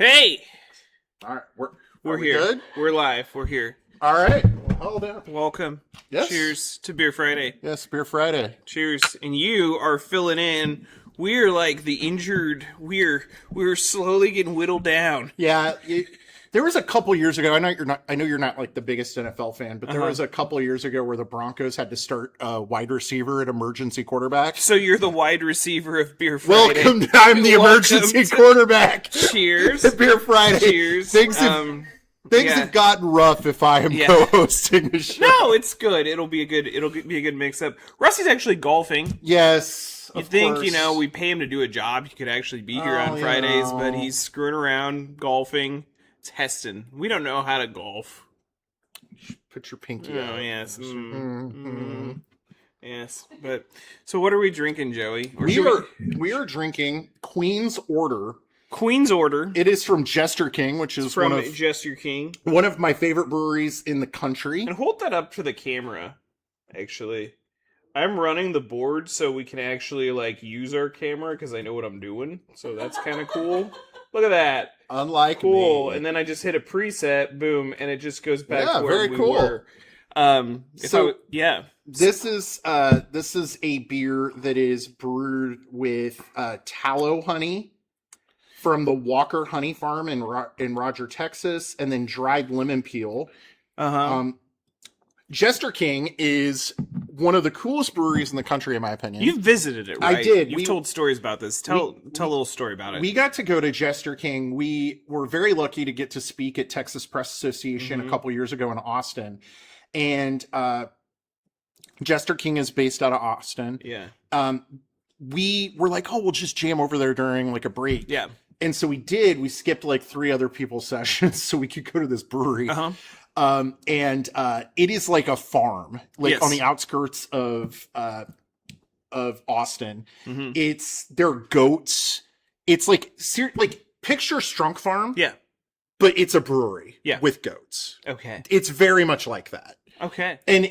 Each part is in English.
Hey, All right, we're are we here. good? We're live. We're here. All right, well, hold up. Welcome. Yes. Cheers to Beer Friday. Yes, Beer Friday. Cheers. And you are filling in. We're like the injured. We're slowly getting whittled down. Yeah, there was a couple years ago. I know you're not. I know you're not like the biggest NFL fan, but there was a couple years ago where the Broncos had to start a wide receiver at emergency quarterback. So you're the wide receiver of Beer Friday. Welcome, I'm the emergency quarterback. Cheers. At Beer Friday. Cheers. Things have gotten rough if I am co-hosting the show. No, it's good. It'll be a good mix up. Rusty's actually golfing. Yes. You think, we pay him to do a job. He could actually be here on Fridays, but he's screwing around golfing. Testing. We don't know how to golf. Put your pinky out. Oh, yes. Yes. But, so what are we drinking, Joey? Or we are drinking Queen's Order. Queen's Order. It is from Jester King, which is from Jester King. One of my favorite breweries in the country. And hold that up to the camera, actually. I'm running the board so we can actually, use our camera because I know what I'm doing. So that's kind of cool. Look at that. Unlike cool. me. And then I just hit a preset, boom, and it just goes back to where very we cool. were. This is a beer that is brewed with tallow honey from the Walker Honey Farm in Roger, Texas, and then dried lemon peel. Jester King is one of the coolest breweries in the country, in my opinion. You've visited it, right? I did. You've told stories about this. Tell a little story about it. We got to go to Jester King. We were very lucky to get to speak at Texas Press Association a couple years ago in Austin. And Jester King is based out of Austin. Yeah. We were like, we'll just jam over there during a break. Yeah. And so we did. We skipped 3 other people's sessions so we could go to this brewery. It is like a farm, on the outskirts of Austin. There are goats. It's picture Strunk Farm. Yeah. But it's a brewery. Yeah. With goats. Okay. It's very much like that. Okay. And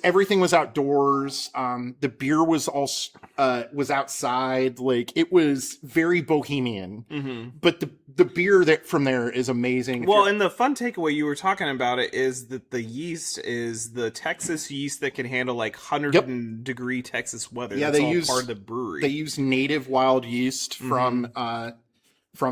everything was outdoors. The beer was was outside. It was very bohemian. But the beer from there is amazing. Well, and the fun takeaway you were talking about it is that the yeast is the Texas yeast that can handle 100-degree Texas weather. Yeah, That's all part of the brewery. They use native wild yeast from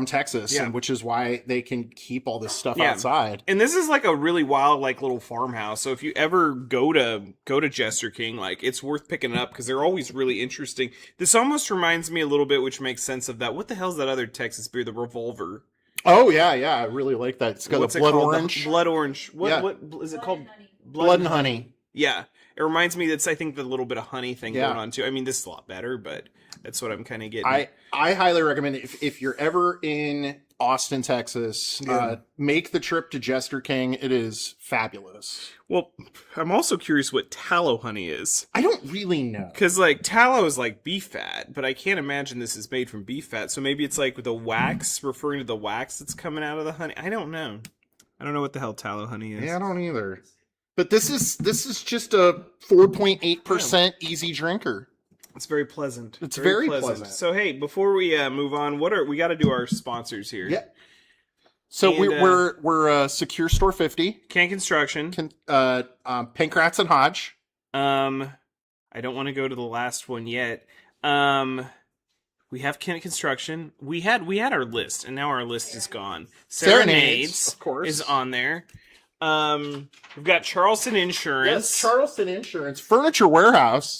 Texas, which is why they can keep all this stuff outside. And this is a really wild little farmhouse. So if you ever go to Jester King, it's worth picking it up because they're always really interesting. This almost reminds me a little bit, which makes sense of that. What the hell's that other Texas beer? The Revolver. Oh yeah, I really like that. It's got What's the blood orange. Blood orange. What is it called? Blood and honey. Yeah. It reminds me that's I think the little bit of honey thing going on too. I mean, this is a lot better, but that's what I'm kind of getting. I highly recommend it. If you're ever in Austin, Texas, make the trip to Jester King. It is fabulous. Well, I'm also curious what tallow honey is. I don't really know. Because tallow is beef fat, but I can't imagine this is made from beef fat. So maybe it's the wax, referring to the wax that's coming out of the honey. I don't know. I don't know what the hell tallow honey is. Yeah, I don't either. But this is just a 4.8% easy drinker. It's very pleasant. It's very pleasant. So hey, before we move on, we got to do our sponsors here. Yeah. So we're Secure Store 50, Can Construction, Pankratz and Hodge. I don't want to go to the last one yet. We have Can Construction. We had our list, and now our list is gone. Serenades, of course, is on there. We've got Charleston Insurance. Yes, Charleston Insurance. Furniture Warehouse,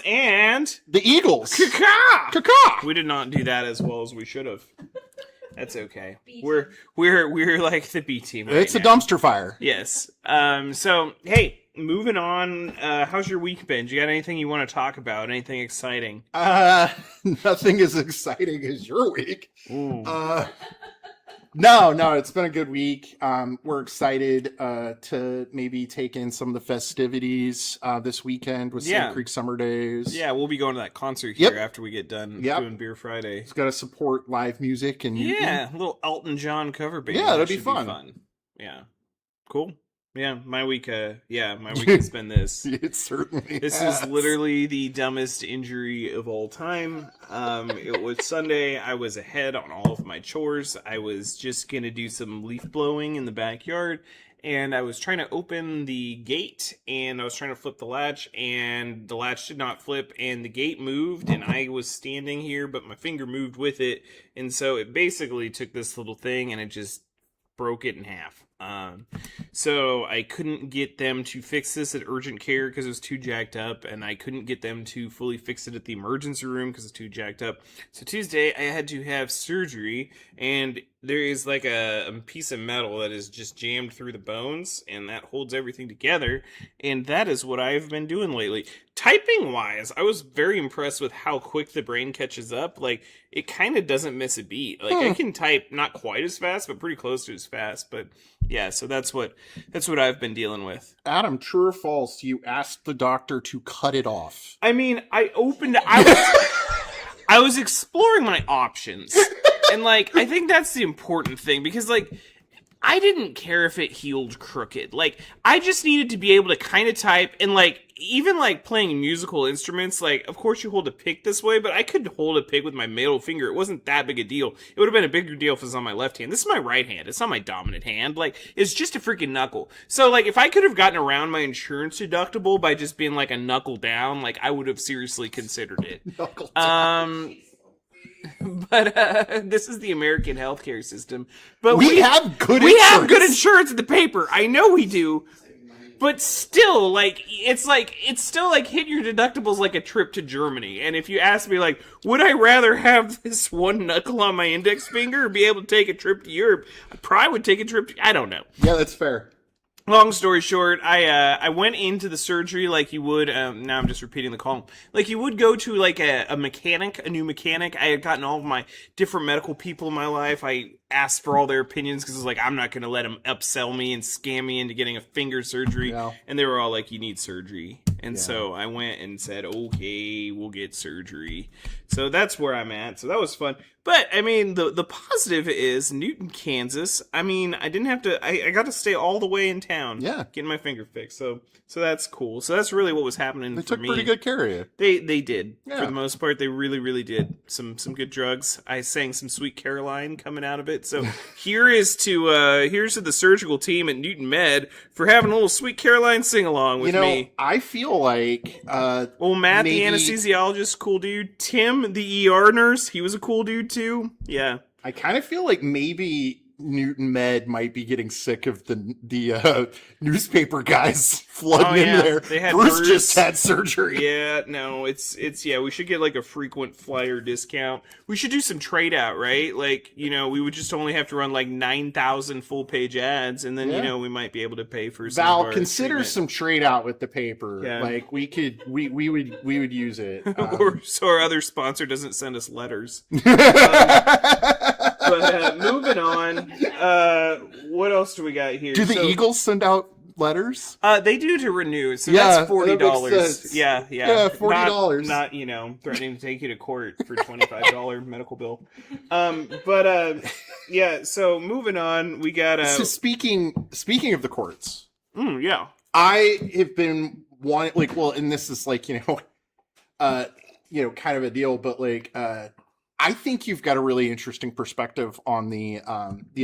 and the Eagles. Caca. We did not do that as well as we should have. That's okay. We're like the B team. Right it's now. A dumpster fire. Yes. So hey, moving on. How's your week been? Do you got anything you want to talk about? Anything exciting? Nothing as exciting as your week. Ooh. No, it's been a good week. We're excited to maybe take in some of the festivities this weekend with Sand Creek Summer Days. Yeah, we'll be going to that concert here after we get done doing Beer Friday. It's got to support live music and a little Elton John cover band. Yeah, that'll be fun. Yeah, cool. Yeah, my week has been this. It certainly This has. is literally the dumbest injury of all time. It was Sunday. I was ahead on all of my chores. I was just going to do some leaf blowing in the backyard, and I was trying to open the gate, and I was trying to flip the latch, and the latch did not flip, and the gate moved, and I was standing here, but my finger moved with it, and so it basically took this little thing, and it just broke it in half. So I couldn't get them to fix this at urgent care because it was too jacked up, and I couldn't get them to fully fix it at the emergency room because it's too jacked up. So Tuesday I had to have surgery, and there is like a piece of metal that is just jammed through the bones, and that holds everything together, and that is what I've been doing lately. Typing wise, I was very impressed with how quick the brain catches up. Like, it kind of doesn't miss a beat. Like, I can type not quite as fast, but pretty close to as fast. But yeah, so that's what I've been dealing with. Adam, true or false? You asked the doctor to cut it off. I mean, I was exploring my options. And like, I think that's the important thing, because like, I didn't care if it healed crooked. Like, I just needed to be able to kind of type, and like, even like playing musical instruments, like, of course you hold a pick this way, but I could hold a pick with my middle finger. It wasn't that big a deal. It would have been a bigger deal if it was on my left hand. This is my right hand. It's not my dominant hand. Like, it's just a freaking knuckle. So like, if I could have gotten around my insurance deductible by just being like a knuckle down, like, I would have seriously considered it. Knuckle down. But this is the American healthcare system. But we have good we insurance. have good insurance at the paper. I know we do. But still, it's still like hitting your deductibles like a trip to Germany. And if you ask me, like, would I rather have this one knuckle on my index finger or be able to take a trip to Europe? I probably would take a trip to, I don't know. Yeah, that's fair. Long story short, I went into the surgery like you would, now I'm just repeating the column, like you would go to like a mechanic, a new mechanic. I had gotten all of my different medical people in my life. I asked for all their opinions because I was like, I'm not going to let them upsell me and scam me into getting a finger surgery. Yeah. And they were all like, you need surgery. And so I went and said, okay, we'll get surgery. So that's where I'm at. So that was fun. But, I mean, the positive is Newton, Kansas. I mean, I didn't have to, I got to stay all the way in town. Yeah. Getting my finger fixed. So that's cool. So that's really what was happening They for took me. pretty good care of you. They did. Yeah. For the most part, they really, really did. Some good drugs. I sang some Sweet Caroline coming out of it. So here's to the surgical team at Newton Med for having a little Sweet Caroline sing along with me. I feel like Old Matt, maybe- the anesthesiologist, cool dude. Tim, the ER nurse, he was a cool dude too. Yeah. I kind of feel like maybe Newton Med might be getting sick of the newspaper guys flooding in there. They had Bruce Bruce just had surgery. Yeah, no, it's we should get like a frequent flyer discount. We should do some trade out, right? Like, we would just only have to run like 9,000 full page ads, and then Yeah. we might be able to pay for some Val, of our consider treatment. some trade out with the paper. Yeah. Like we would use it. Or so our other sponsor doesn't send us letters. But moving on, what else do we got here? Do the Eagles send out letters? They do to renew, so Yeah, that's $40. that makes sense. Yeah, Yeah, $40. Not threatening to take you to court for $25 medical bill. But yeah. So moving on, we got So speaking of the courts, yeah. I have been wanting, like, well, and this is like, kind of a deal, but like, I think you've got a really interesting perspective on the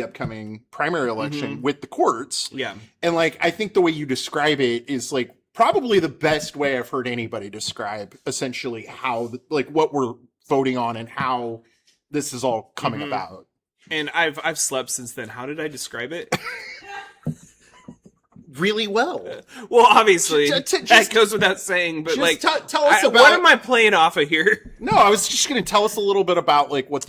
upcoming primary election with the courts. Yeah. And like, I think the way you describe it is like probably the best way I've heard anybody describe essentially how, like, what we're voting on and how this is all coming about. And I've slept since then. How did I describe it? Really well. Well, obviously, Just- that goes without saying. But just like, tell us about what am I playing off of here? No, I was just going to tell us a little bit about like what's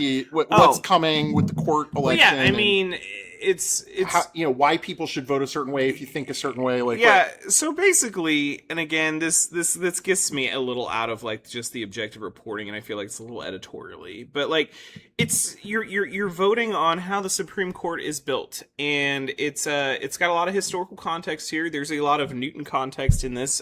coming with the court election. Well, yeah, I and mean, it's how, why people should vote a certain way if you think a certain way. Like, yeah. So basically, and again, this gets me a little out of like just the objective reporting, and I feel like it's a little editorially, but like it's you're voting on how the Supreme Court is built, and it's got a lot of historical context here. There's a lot of Newton context in this.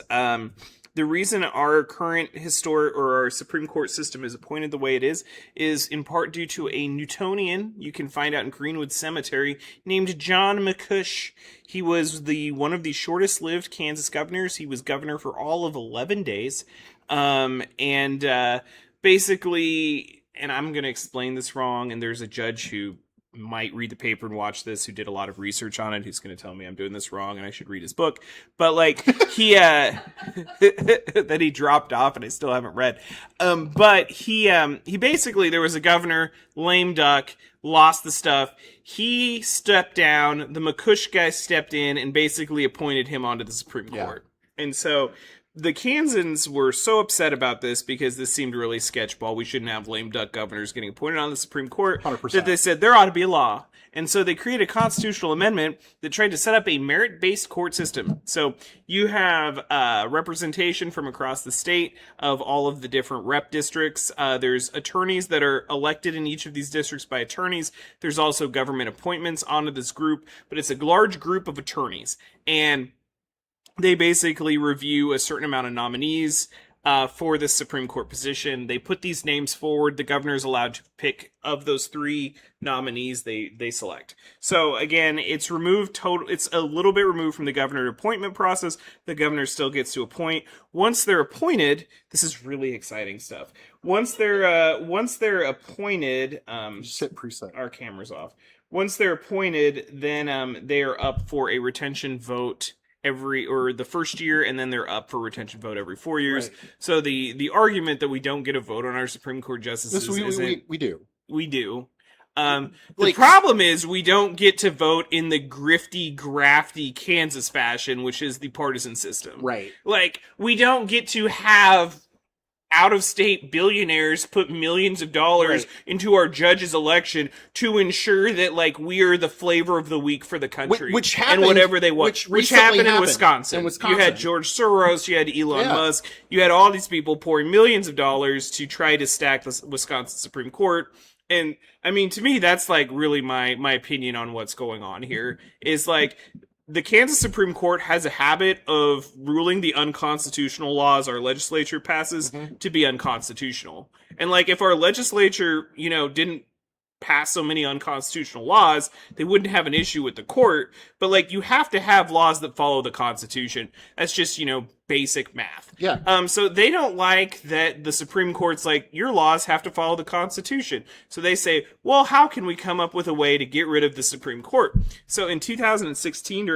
the reason our current historic or our Supreme Court system is appointed the way it is in part due to a Newtonian you can find out in Greenwood Cemetery named John McCush. He was one of the shortest lived Kansas governors. He was governor for all of 11 days. Basically, and I'm going to explain this wrong, and there's a judge who might read the paper and watch this who did a lot of research on it who's going to tell me I'm doing this wrong and I should read his book, but like he that he dropped off and I still haven't read, but he basically, there was a governor, lame duck, lost the stuff, he stepped down, the McCush guy stepped in and basically appointed him onto the Supreme Court. And so the Kansans were so upset about this because this seemed really sketchball. We shouldn't have lame duck governors getting appointed on the Supreme Court. 100%. That they said there ought to be a law. And so they created a constitutional amendment that tried to set up a merit-based court system. So you have representation from across the state of all of the different rep districts. There's attorneys that are elected in each of these districts by attorneys. There's also government appointments onto this group, but it's a large group of attorneys. And they basically review a certain amount of nominees for this Supreme Court position. They put these names forward. The governor is allowed to pick of those 3 nominees they select. So again, it's it's a little bit removed from the governor appointment process. The governor still gets to appoint. Once they're appointed, this is really exciting stuff. Once they're appointed, Just hit preset. our camera's off. Once they're appointed, then they are up for a retention vote the first year, and then they're up for retention vote every 4 years. Right. So the argument that we don't get a vote on our Supreme Court justices We do. we do. Like- The problem is we don't get to vote in the grifty, grafty Kansas fashion, which is the partisan system. Right. Like, we don't get to have out-of-state billionaires put millions of dollars into our judge's election to ensure that, like, we are the flavor of the week for the country. Which happened, and whatever they want. Which happened in Wisconsin. You had George Soros, you had Elon Musk, you had all these people pouring millions of dollars to try to stack the Wisconsin Supreme Court. And, I mean, to me, that's, like, really my opinion on what's going on here. Is, like, the Kansas Supreme Court has a habit of ruling the unconstitutional laws our legislature passes to be unconstitutional. And, like, if our legislature, didn't pass so many unconstitutional laws, they wouldn't have an issue with the court. But, like, you have to have laws that follow the Constitution. That's just, basic math. Yeah. So they don't like that the Supreme Court's like, your laws have to follow the Constitution. So they say, well, how can we come up with a way to get rid of the Supreme Court? So in 2016,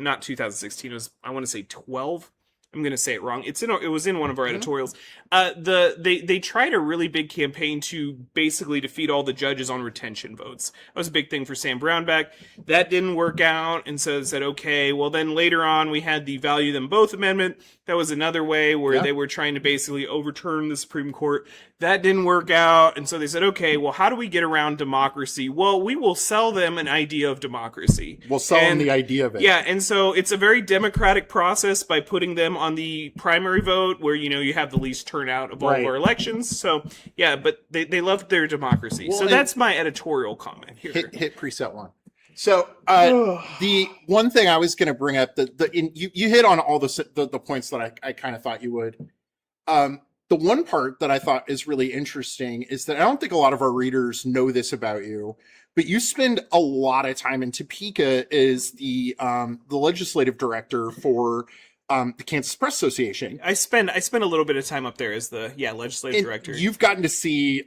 not 2016, it was, I want to say 12. I'm going to say it wrong. It was in one of our editorials. They tried a really big campaign to basically defeat all the judges on retention votes. That was a big thing for Sam Brownback. That didn't work out, and so they said, okay, well then later on we had the Value Them Both Amendment. That was another way where they were trying to basically overturn the Supreme Court. That didn't work out, and so they said, okay, well, how do we get around democracy? Well, we will sell them an idea of democracy. We'll sell them the idea of it. Yeah, and so it's a very democratic process by putting them on the primary vote where, you have the least turnout of all of our elections. So, yeah, but they love their democracy. Well, so that's my editorial comment here. Hit preset 1. So the one thing I was going to bring up, you hit on all the points that I kind of thought you would. The one part that I thought is really interesting is that I don't think a lot of our readers know this about you, but you spend a lot of time in Topeka as the legislative director for the Kansas Press Association. I spend a little bit of time up there as the legislative director. You've gotten to see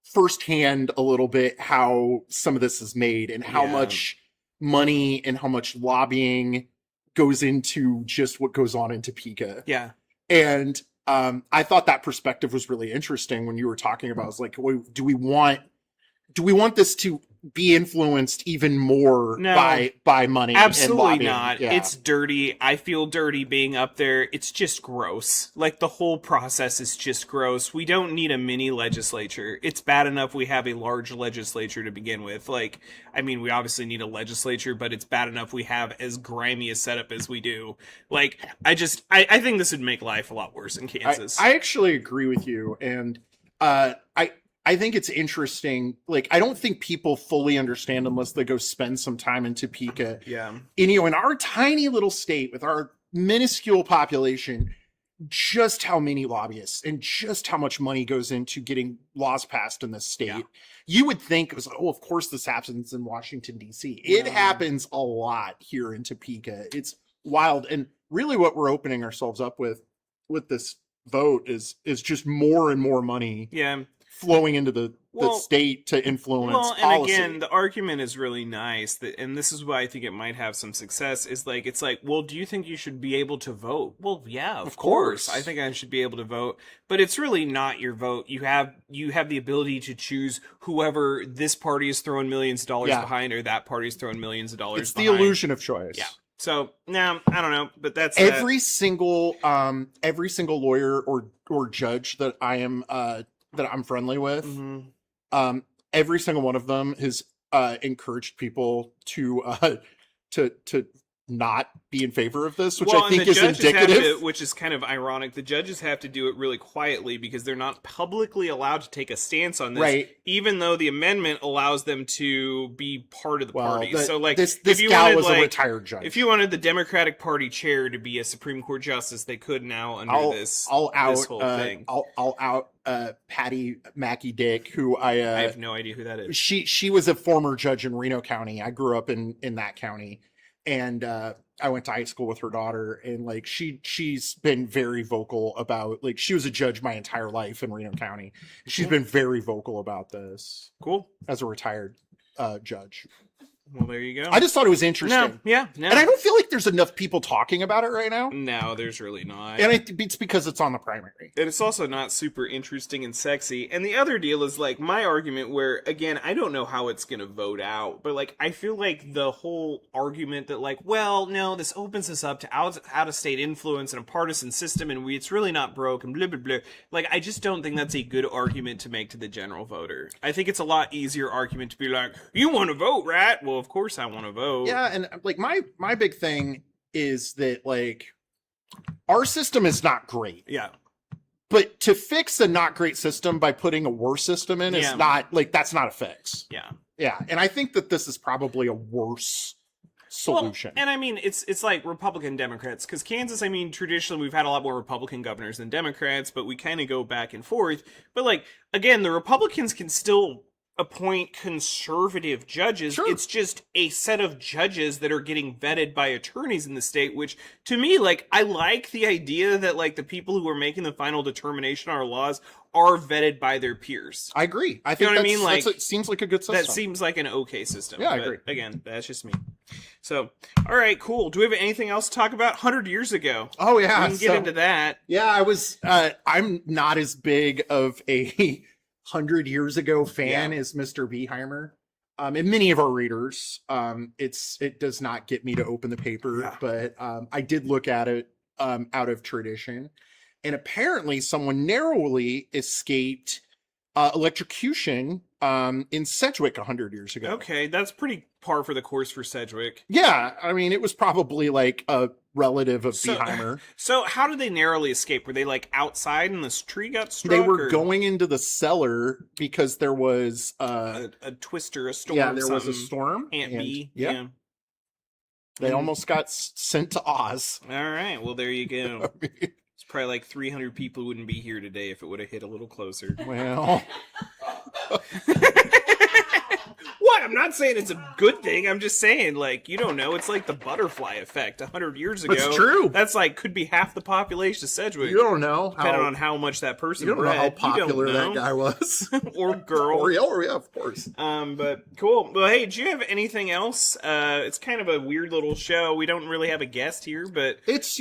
firsthand a little bit how some of this is made and how much money and how much lobbying goes into just what goes on in Topeka. Yeah. And I thought that perspective was really interesting when you were talking about, I was like, well, do we want this to be influenced even more by money? Absolutely not. Yeah. It's dirty. I feel dirty being up there. It's just gross. Like, the whole process is just gross. We don't need a mini legislature. It's bad enough we have a large legislature to begin with. Like, I mean, we obviously need a legislature, but it's bad enough we have as grimy a setup as we do. Like, I think this would make life a lot worse in Kansas. I actually agree with you. And I think it's interesting. Like, I don't think people fully understand unless they go spend some time in Topeka. Yeah. And, in our tiny little state with our minuscule population, just how many lobbyists and just how much money goes into getting laws passed in this state. Yeah. You would think it was, oh, of course this happens in Washington, D.C. It No. happens a lot here in Topeka. It's wild. And really what we're opening ourselves up with this vote is just more and more money Yeah. flowing into the Well- state to influence Well, and policy. again, the argument is really nice, and this is why I think it might have some success, is like, it's like, well, do you think you should be able to vote? Well, yeah, of course. course. I think I should be able to vote, but it's really not your vote. You have the ability to choose whoever this party is throwing millions of dollars Yeah. behind, or that party is throwing millions of dollars It's the behind. illusion of choice. Yeah. So, now, I don't know, but that's that. every single lawyer or judge that I'm friendly with, Mhm. every single one of them has encouraged people to not be in favor of this, which Well, I and think the is judges indicative. have to, which is kind of ironic. The judges have to do it really quietly because they're not publicly allowed to take a stance on this, Right. even though the amendment allows them to be part of the party. So, like, this if you gal wanted, was a like, retired judge. if you wanted the Democratic Party chair to be a Supreme Court justice, they could now under I'll this out this whole thing. I'll out Patty Mackey Dick, who I have no idea who that is. she was a former judge in Reno County. I grew up in that county, and I went to high school with her daughter, and like she's been very vocal about, like, she was a judge my entire life in Reno County. She's Cool. been very vocal about this Cool. as a retired judge. Well, there you go. I just thought it was interesting. no, yeah, no, And I don't feel like there's enough people talking about it right now. no, there's really not. And it's because it's on the primary. And it's also not super interesting and sexy. And the other deal is, like, my argument where, again, I don't know how it's going to vote out, but, like, I feel like the whole argument that, like, well, no, this opens us up to out-of-state influence and a partisan system, and it's really not broke, and blah, blah, blah. Like, I just don't think that's a good argument to make to the general voter. I think it's a lot easier argument to be like, you want to vote, right? Well, of course I want to vote. Yeah, and like my big thing is that, like, our system is not great. Yeah. But to fix a not great system by putting a worse system in Yeah. is not, like, that's not a fix. Yeah. Yeah, and I think that this is probably a worse solution. Well, and I mean, it's like Republican Democrats, because Kansas, I mean, traditionally we've had a lot more Republican governors than Democrats, but we kind of go back and forth. But, like, again, the Republicans can still appoint conservative judges. Sure. It's just a set of judges that are getting vetted by attorneys in the state, which, to me, like, I like the idea that, like, the people who are making the final determination on our laws are vetted by their peers. I agree. I You think know what I mean? Like, it seems like a good system. That seems like an okay system. Yeah, I but agree. Again, that's just me. So, all right, cool. Do we have anything else to talk about? 100 years ago. Oh yeah, We can get into that. Yeah, I was. I'm not as big of a 100 years ago fan as Mr. Beheimer. And many of our readers, it does not get me to open the paper, Yeah. but I did look at it out of tradition, and apparently someone narrowly escaped electrocution in Sedgwick 100 years ago. Okay, that's pretty par for the course for Sedgwick. Yeah, I mean, it was probably like a relative of So- Beheimer. So, how did they narrowly escape? Were they, like, outside and this tree got struck? They were or going into the cellar because there was a twister, a storm. yeah, there was a something. storm. Aunt and, B. Yeah, they Mhm. almost got sent to Oz. All right. Well, there you go. It's probably like 300 people wouldn't be here today if it would have hit a little closer. Well, What? I'm not saying it's a good thing. I'm just saying, like, you don't know. It's like the butterfly effect 100 years ago. It's true. That's like, could be half the population of Sedgwick. you don't know depending on how much that person you don't know how bred. popular You don't that guy was. know. Or girl. or yeah, of course. But cool. Well, hey, do you have anything else? It's kind of a weird little show. We don't really have a guest here, but It's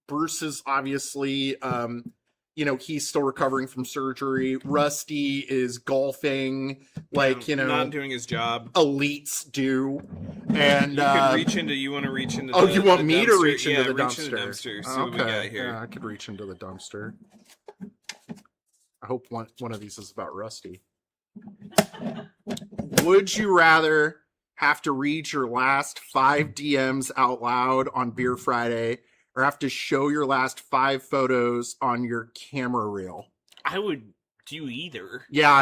Bruce is obviously he's still recovering from surgery. Rusty is golfing like not doing his job. elites do. And You could reach into. You want to reach into? oh, the, you want the me dumpster? to reach into Yeah, the reach dumpster? into the dumpster. See what we got here. Yeah, I could reach into the dumpster. I hope one of these is about Rusty. Would you rather have to read your last 5 DMs out loud on Beer Friday, or have to show your last 5 photos on your camera reel? I would do either. Yeah,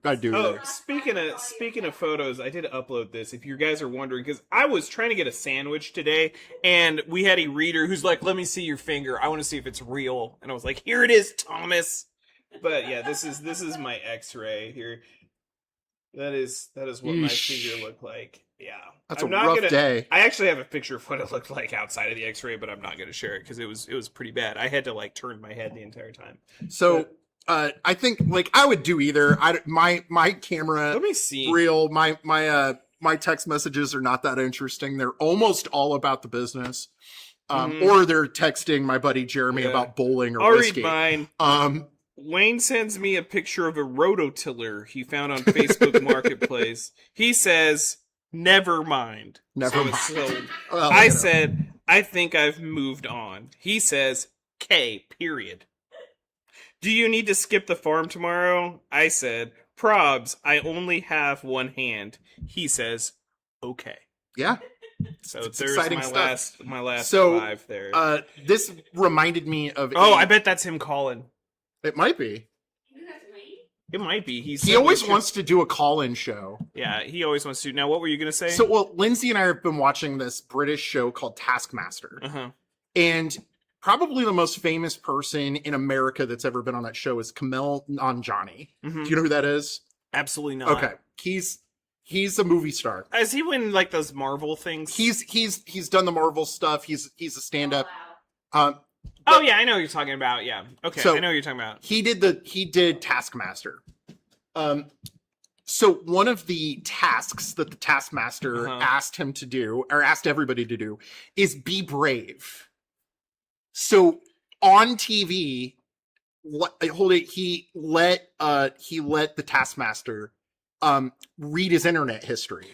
I'd do Oh, that. speaking of photos, I did upload this. If you guys are wondering, because I was trying to get a sandwich today, and we had a reader who's like, "Let me see your finger. I want to see if it's real." And I was like, "Here it is, Thomas." But yeah, this is my X-ray here. That is what my Yeesh. finger looked like. Yeah, That's I'm a not rough gonna, day. I actually have a picture of what it looked like outside of the X-ray, but I'm not gonna share it because it was pretty bad. I had to like turn my head the entire time. So I think like I would do either. My camera Let me see. real. My text messages are not that interesting. They're almost all about the business. Or they're texting my buddy Jeremy Yeah. about bowling or I'll whiskey. read mine. Wayne sends me a picture of a rototiller he found on Facebook Marketplace. He says, "Never mind." Never So mind. it's sold. Well, I you know. said, "I think I've moved on." He says, "K, period." Do you need to skip the farm tomorrow? I said, "Probs, I only have one hand." He says, "Okay." Yeah. So It's there's exciting my stuff. last So, 5 there. This reminded me of. I bet that's him calling. It might be. It might be. He always wants to do a call-in show. Yeah, he always wants to. Now, what were you gonna say? So, well, Lindsay and I have been watching this British show called Taskmaster, and probably the most famous person in America that's ever been on that show is Kumail Nanjiani. Do you know who that is? Absolutely not. Okay, he's a movie star. Is he in like those Marvel things? He's done the Marvel stuff. He's a stand-up. Oh yeah, I know what you're talking about. Yeah. Okay, So- I know what you're talking about. He did Taskmaster. So one of the tasks that the Taskmaster asked him to do, or asked everybody to do, is be brave. So on TV, he let the Taskmaster read his internet history.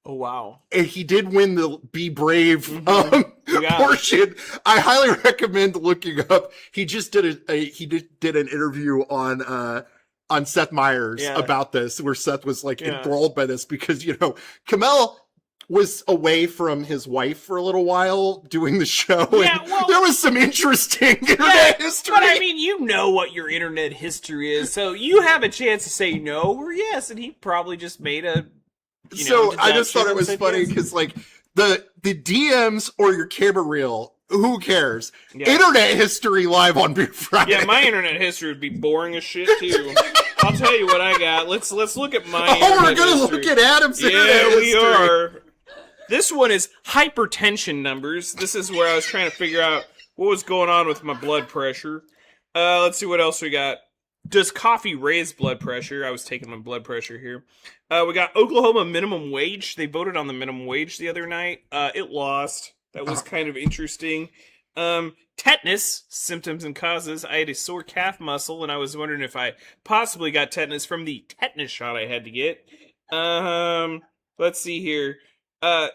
Oh wow. And he did win the be brave Yeah. portion. I highly recommend looking up. He just did did an interview on Seth Meyers Yeah. about this, where Seth was like Yeah. enthralled by this because Kumail was away from his wife for a little while doing the show. Yeah, and well- there was some interesting internet history. But I mean, you know what your internet history is, so you have a chance to say no or yes, and he probably just made a. So I just thought it deduction was and funny said yes. because like the DMs or your camera reel, who cares? Yeah. Internet history live on Beer Friday. Yeah, my internet history would be boring as shit too. I'll tell you what I got. Let's look at my. Oh, we're internet gonna history. look at Adam's internet Yeah, we history. are. This one is hypertension numbers. This is where I was trying to figure out what was going on with my blood pressure. Let's see what else we got. Does coffee raise blood pressure? I was taking my blood pressure here. We got Oklahoma minimum wage. They voted on the minimum wage the other night. It lost. That was kind of interesting. Tetanus, symptoms and causes. I had a sore calf muscle, and I was wondering if I possibly got tetanus from the tetanus shot I had to get. Let's see here.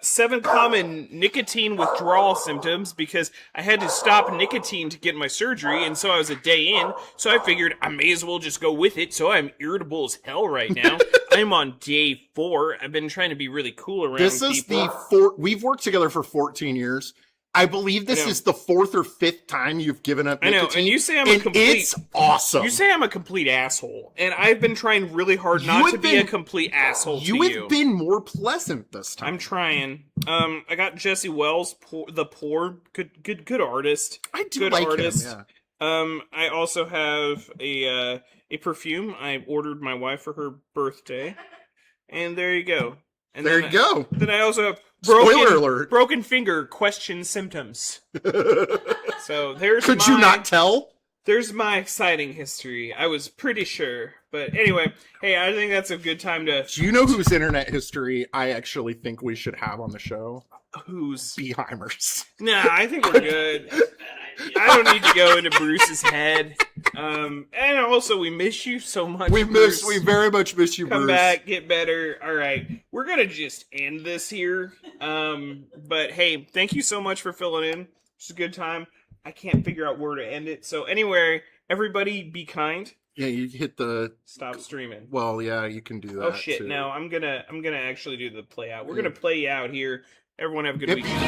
7 common nicotine withdrawal symptoms, because I had to stop nicotine to get my surgery, and so I was a day in, so I figured I may as well just go with it, so I'm irritable as hell right now. I'm on day 4. I've been trying to be really cool around This is people. we've worked together for 14 years. I believe this I know. is the 4th or 5th time you've given up I know, nicotine. and you say I'm a and complete... it's awesome. You say I'm a complete asshole, and I've been trying really hard not to be a complete asshole to you. have been more pleasant this time. I'm trying. I got Jesse Wells, The Poor, good artist. I do good like artist. him, yeah. I also have a perfume I ordered my wife for her birthday, and there you go. And There then you go. Then I also have Spoiler alert. broken finger, question symptoms. So there's Could you not tell? There's my exciting history. I was pretty sure. But anyway, hey, I think that's a good time to... Do you know whose internet history I actually think we should have on the show? Who's... Beheimers. Nah, I think we're good. I don't need to go into Bruce's head. And also, we miss you so much, We Bruce. very much miss you, Come Bruce. back, get better. All right, we're gonna just end this here. But hey, thank you so much for filling in. It's a good time. I can't figure out where to end it. So anyway, everybody, be kind. Yeah, you hit the. Stop streaming. Well, yeah, you can do that. Oh shit! too. No, I'm gonna actually do the play out. We're Yeah. gonna play out here. Everyone have a good Yep. weekend.